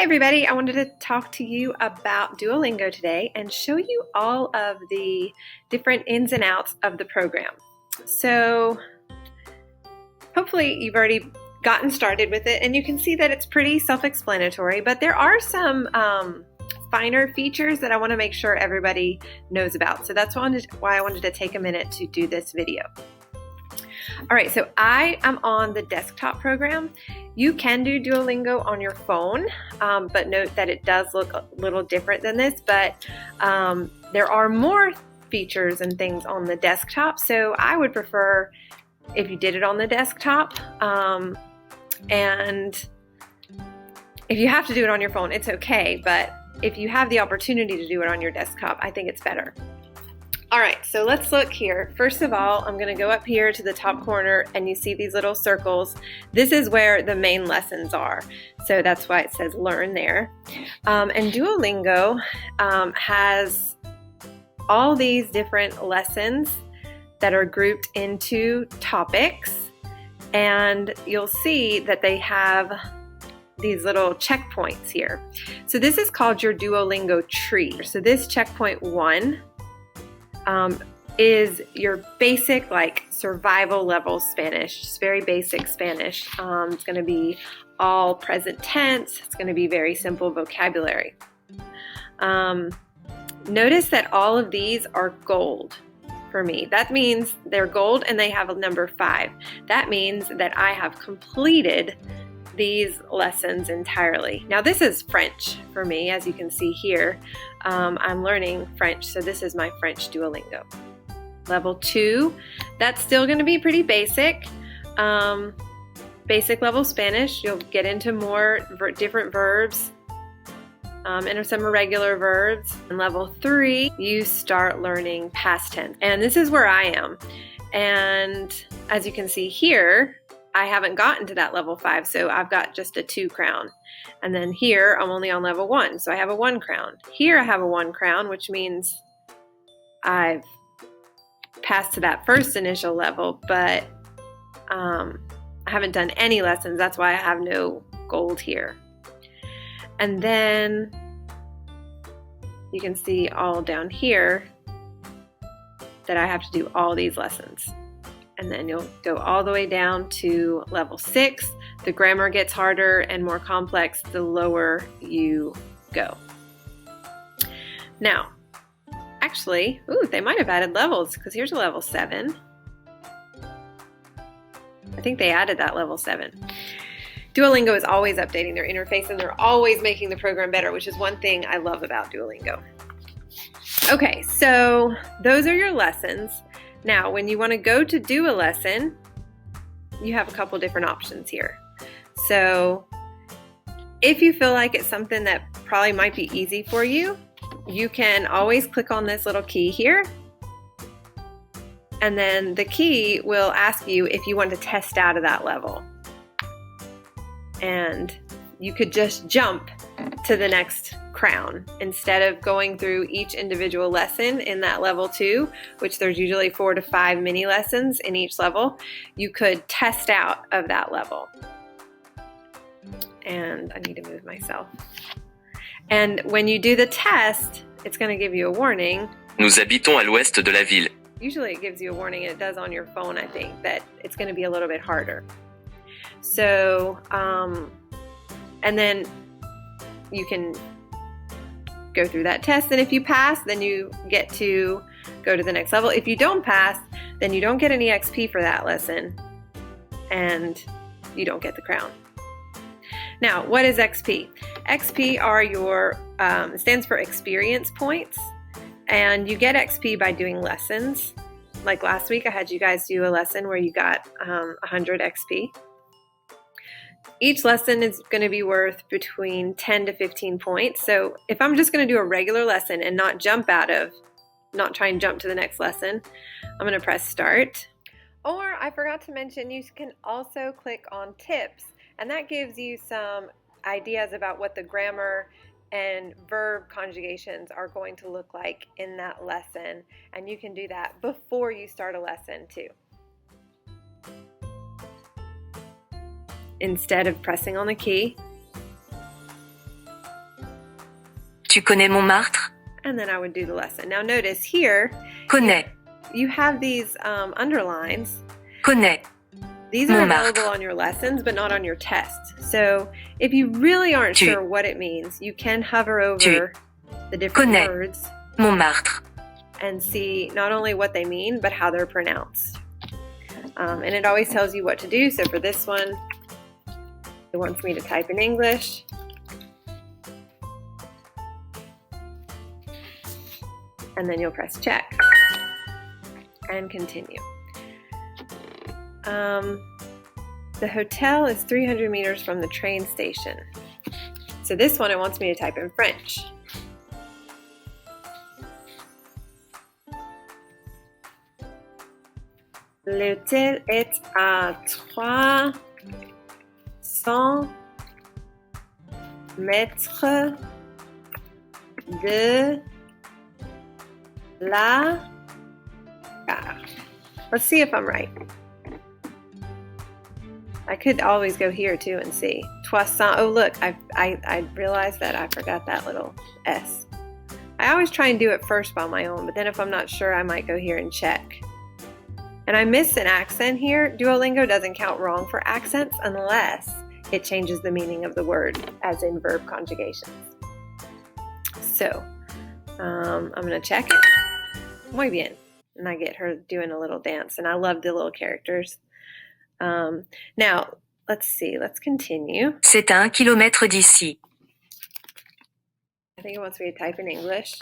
everybody, I wanted to talk to you about Duolingo today and show you all of the different ins and outs of the program. So hopefully you've already gotten started with it and you can see that it's pretty self-explanatory, but there are some finer features that I want to make sure everybody knows about. So that's why I wanted to take a minute to do this video. All right, so I am on the desktop program. You can do Duolingo on your phone, but note that it does look a little different than this, but there are more features and things on the desktop, so I would prefer if you did it on the desktop, and if you have to do it on your phone, it's okay, but if you have the opportunity to do it on your desktop, I think it's better. All right, so let's look here. First of all, I'm going to go up here to the top corner and you see these little circles. This is where the main lessons are. So that's why it says learn there. And Duolingo has all these different lessons that are grouped into topics. And you'll see that they have these little checkpoints here. So this is called your Duolingo tree. So this checkpoint 1 is your basic, like, survival level Spanish, just very basic Spanish. It's going to be all present tense. It's going to be very simple vocabulary. Notice that all of these are gold for me. That means they're gold and they have a number 5. That means that I have completed these lessons entirely. Now this is French for me, as you can see here. I'm learning French, so this is my French Duolingo. Level 2, that's still going to be pretty basic. Basic level Spanish, you'll get into more different verbs and some irregular verbs. In level 3, you start learning past tense, and this is where I am. And as you can see here, I haven't gotten to that level 5, so I've got just a 2 crown. And then here, I'm only on level 1, so I have a 1 crown. Here I have a 1 crown, which means I've passed to that first initial level, but I haven't done any lessons. That's why I have no gold here. And then you can see all down here that I have to do all these lessons. And then you'll go all the way down to level 6. The grammar gets harder and more complex the lower you go. Now, actually, they might have added levels, because here's a level 7. I think they added that level 7. Duolingo is always updating their interface and they're always making the program better, which is one thing I love about Duolingo. Okay, so those are your lessons. Now, when you want to go to do a lesson, you have a couple different options here. So if you feel like it's something that probably might be easy for you, you can always click on this little key here. And then the key will ask you if you want to test out of that level. And you could just jump to the next crown instead of going through each individual lesson in that level 2, which there's usually 4 to 5 mini lessons in each level. You could test out of that level. And I need to move myself. And when you do the test, it's going to give you a warning. Nous habitons à l'ouest de la ville. Usually it gives you a warning, and it does on your phone, I think, that it's going to be a little bit harder. So, and then you can go through that test, and if you pass, then you get to go to the next level. If you don't pass, then you don't get any XP for that lesson, and you don't get the crown. Now, what is XP? XP are your, it stands for experience points, and you get XP by doing lessons. Like last week, I had you guys do a lesson where you got 100 XP. Each lesson is going to be worth between 10 to 15 points. So if I'm just going to do a regular lesson and not try and jump to the next lesson, I'm going to press start. Or I forgot to mention, you can also click on tips, and that gives you some ideas about what the grammar and verb conjugations are going to look like in that lesson. And you can do that before you start a lesson too. Instead of pressing on the key, Tu connais Montmartre? And then I would do the lesson. Now notice here, Connais. you have these underlines. Connais. These are Montmartre. available on your lessons, but not on your test. So if you really aren't Tu. sure what it means, you can hover over Tu. the different Connais. words Montmartre. and see not only what they mean, but how they're pronounced. And it always tells you what to do. So for this one, it wants me to type in English. And then you'll press check and continue. The hotel is 300 meters from the train station. So this one, it wants me to type in French. L'hôtel est à 300 mètres de la gare. Let's see if I'm right. I could always go here too and see. 300. Oh look, I realized that I forgot that little S. I always try and do it first by my own, but then if I'm not sure, I might go here and check. And I miss an accent here. Duolingo doesn't count wrong for accents unless it changes the meaning of the word, as in verb conjugations. So, I'm going to check it. Muy bien. And I get her doing a little dance, and I love the little characters. Now, let's see. Let's continue. C'est à 1 kilomètre d'ici. I think it wants me to type in English.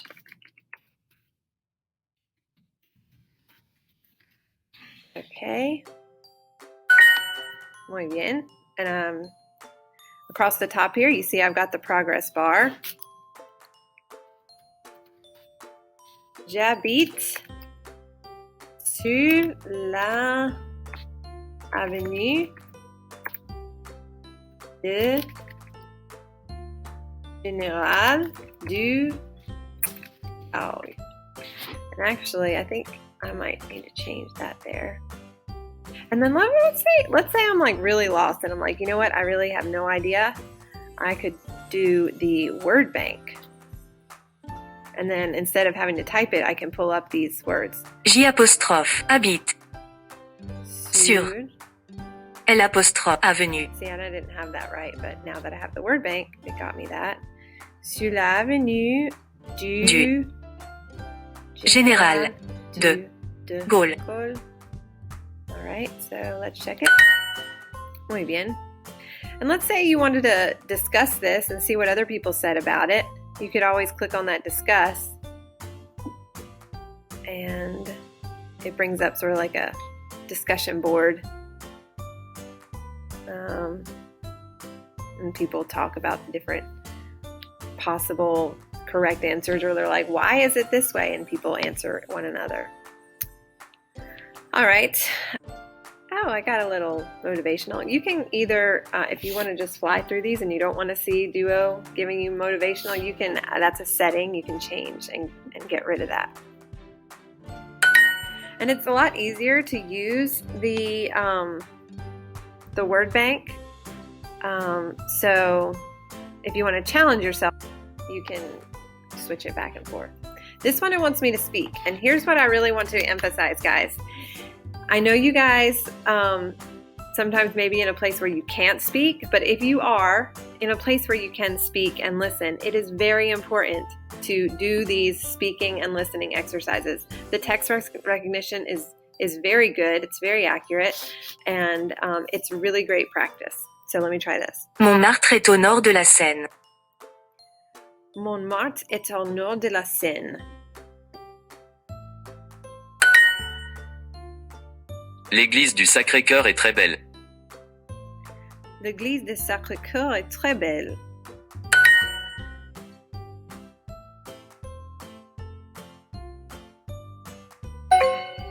Okay. Muy bien. And across the top here, you see I've got the progress bar. J'habite sur la avenue de Général du Oh. And actually, I think I might need to change that there. And then let's say I'm like really lost and I'm like, you know what? I really have no idea. I could do the word bank. And then instead of having to type it, I can pull up these words. J apostrophe habite sur L apostrophe avenue. See, and I didn't have that right, but now that I have the word bank, it got me that. Sur l'avenue du Général de Gaulle. All right, so let's check it. Muy bien. And let's say you wanted to discuss this and see what other people said about it. You could always click on that discuss, and it brings up sort of like a discussion board. And people talk about the different possible correct answers, or they're like, why is it this way? And people answer one another. All right. Oh, I got a little motivational. You can either, if you want to just fly through these and you don't want to see Duo giving you motivational, you can, that's a setting you can change and get rid of that. And it's a lot easier to use the word bank. So if you want to challenge yourself, you can switch it back and forth. This one, it wants me to speak. And here's what I really want to emphasize, guys. I know you guys sometimes maybe in a place where you can't speak, but if you are in a place where you can speak and listen, it is very important to do these speaking and listening exercises. The text recognition is very good, it's very accurate, and it's really great practice. So let me try this. Montmartre est au nord de la Seine. Montmartre est au nord de la Seine. L'église du Sacré-Cœur est très belle. L'église du Sacré-Cœur est très belle.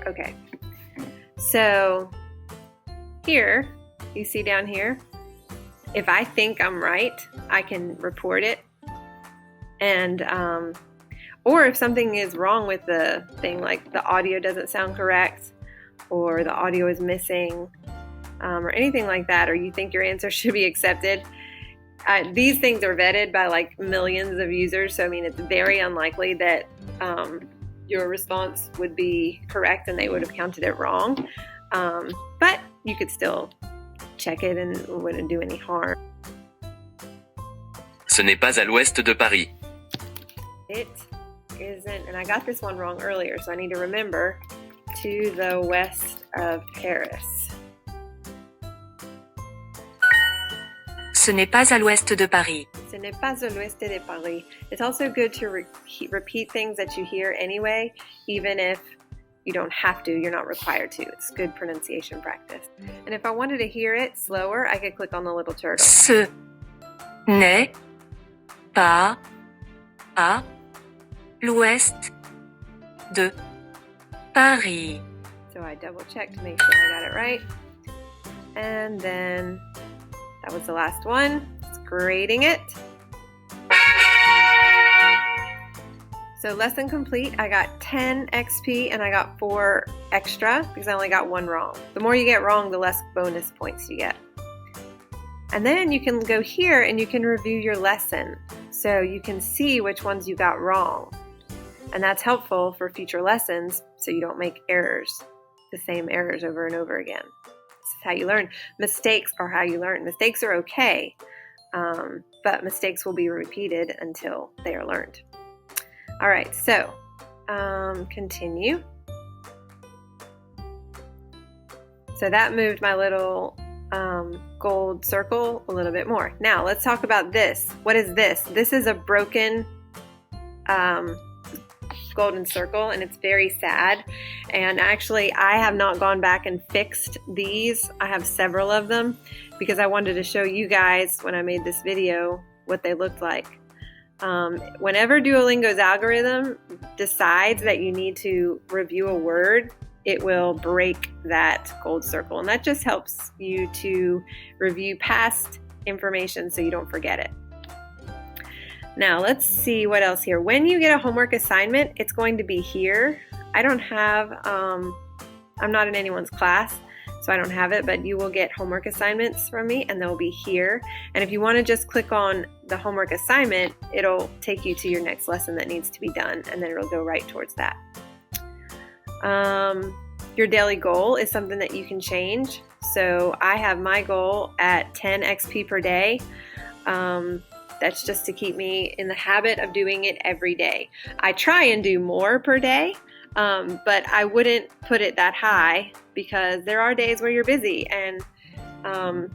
Okay, so here, you see down here, if I think I'm right, I can report it. And, or if something is wrong with the thing, like the audio doesn't sound correct, or the audio is missing, or anything like that, or you think your answer should be accepted, these things are vetted by like millions of users, so I mean it's very unlikely that your response would be correct and they would have counted it wrong. But you could still check it and it wouldn't do any harm. Ce n'est pas à l'ouest de Paris. It isn't, and I got this one wrong earlier, so I need to remember, to the west of Paris. Ce n'est pas à l'ouest de Paris. Ce n'est pas à l'ouest de Paris. It's also good to repeat things that you hear anyway, even if you don't have to, you're not required to. It's good pronunciation practice. And if I wanted to hear it slower, I could click on the little turtle. Ce n'est pas à l'ouest de Paris. So I double checked to make sure I got it right. And then that was the last one. It's grading it. So lesson complete. I got 10 XP and I got 4 extra because I only got 1 wrong. The more you get wrong, the less bonus points you get. And then you can go here and you can review your lesson. So you can see which ones you got wrong. And that's helpful for future lessons so you don't make errors, the same errors over and over again. This is how you learn. Mistakes are how you learn. Mistakes are okay, but mistakes will be repeated until they are learned. All right, so continue. So that moved my little gold circle a little bit more. Now let's talk about this. What is this? This is a broken golden circle, and it's very sad. And actually, I have not gone back and fixed these. I have several of them because I wanted to show you guys when I made this video what they looked like. Whenever Duolingo's algorithm decides that you need to review a word, it will break that gold circle. And that just helps you to review past information so you don't forget it. Now let's see what else here. When you get a homework assignment, it's going to be here. I don't have, I'm not in anyone's class, so I don't have it, but you will get homework assignments from me and they'll be here. And if you want to just click on the homework assignment, it'll take you to your next lesson that needs to be done, and then it'll go right towards that. Your daily goal is something that you can change. So I have my goal at 10 XP per day. That's just to keep me in the habit of doing it every day. I try and do more per day, but I wouldn't put it that high because there are days where you're busy and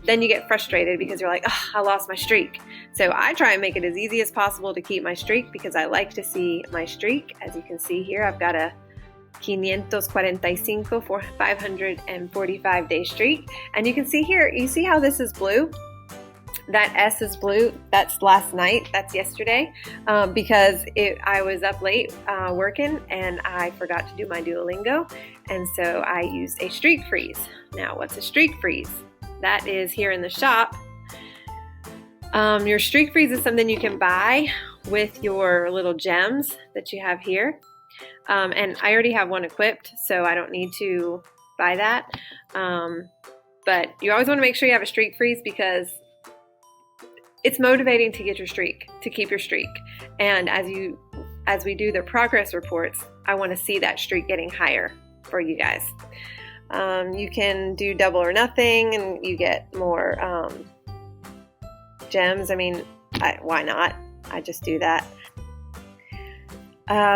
then you get frustrated because you're like, oh, I lost my streak. So I try and make it as easy as possible to keep my streak because I like to see my streak. As you can see here, I've got a 545 for 545 day streak. And you can see here, you see how this is blue? That S is blue. That's last night. That's yesterday because I was up late working and I forgot to do my Duolingo. And so I used a streak freeze. Now, what's a streak freeze? That is here in the shop. Your streak freeze is something you can buy with your little gems that you have here. And I already have one equipped, so I don't need to buy that. But you always want to make sure you have a streak freeze because it's motivating to get your streak, to keep your streak. And as we do the progress reports, I want to see that streak getting higher for you guys. You can do double or nothing and you get more gems. I mean, why not? I just do that.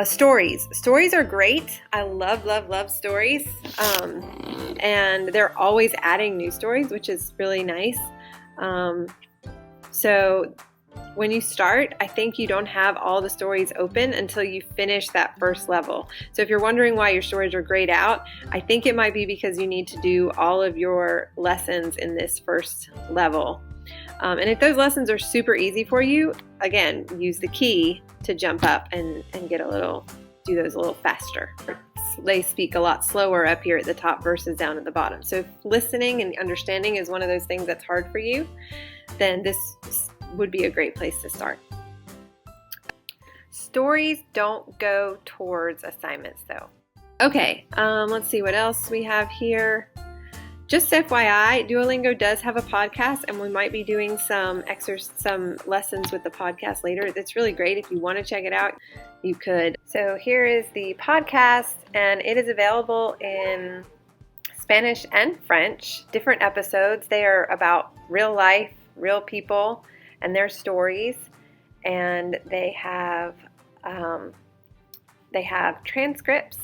Stories. Stories are great. I love stories. And they're always adding new stories, which is really nice. So when you start, I think you don't have all the stories open until you finish that first level. So if you're wondering why your stories are grayed out, I think it might be because you need to do all of your lessons in this first level. And if those lessons are super easy for you, again, use the key to jump up and do those a little faster. They speak a lot slower up here at the top versus down at the bottom. So if listening and understanding is one of those things that's hard for you, then this would be a great place to start. Stories don't go towards assignments though. Okay, let's see what else we have here. Just FYI, Duolingo does have a podcast, and we might be doing some lessons with the podcast later. It's really great. If you want to check it out, you could. So here is the podcast, and it is available in Spanish and French, different episodes. They are about real life, real people, and their stories, and they have transcripts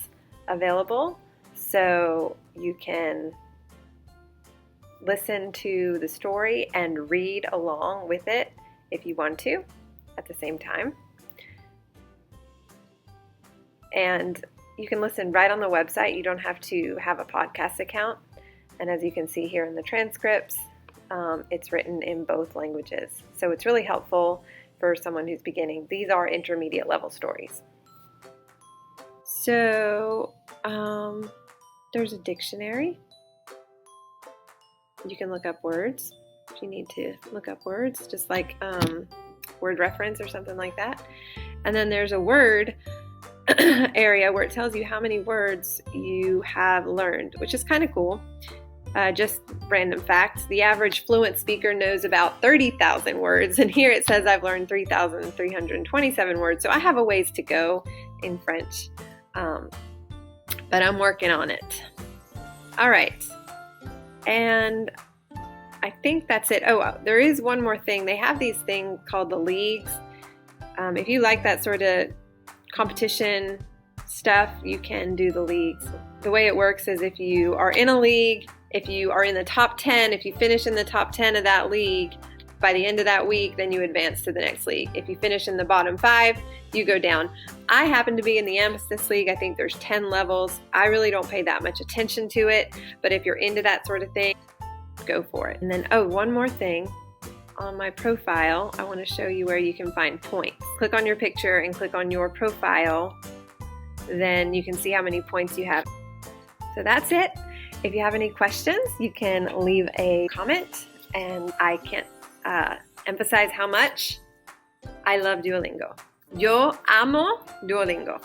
available, so you can listen to the story and read along with it if you want to at the same time. And you can listen right on the website. You don't have to have a podcast account. And as you can see here in the transcripts, it's written in both languages. So it's really helpful for someone who's beginning. These are intermediate level stories. So there's a dictionary. You can look up words if you need to look up words, just like word reference or something like that. And then there's a word area where it tells you how many words you have learned, which is kind of cool. Just random facts. The average fluent speaker knows about 30,000 words, and here it says I've learned 3,327 words. So I have a ways to go in French, but I'm working on it. All right. And I think that's it. Oh, there is one more thing. They have these things called the leagues. If you like that sort of competition stuff, you can do the leagues. The way it works is if you are in a league, if you are in the top 10, if you finish in the top 10 of that league, by the end of that week, then you advance to the next league. If you finish in the bottom 5, you go down. I happen to be in the Amethyst League. I think there's 10 levels. I really don't pay that much attention to it, but if you're into that sort of thing, go for it. And then, one more thing. On my profile, I want to show you where you can find points. Click on your picture and click on your profile. Then you can see how many points you have. So that's it. If you have any questions, you can leave a comment, and I can't emphasize how much I love Duolingo. Yo amo Duolingo.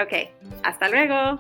Okay, hasta luego.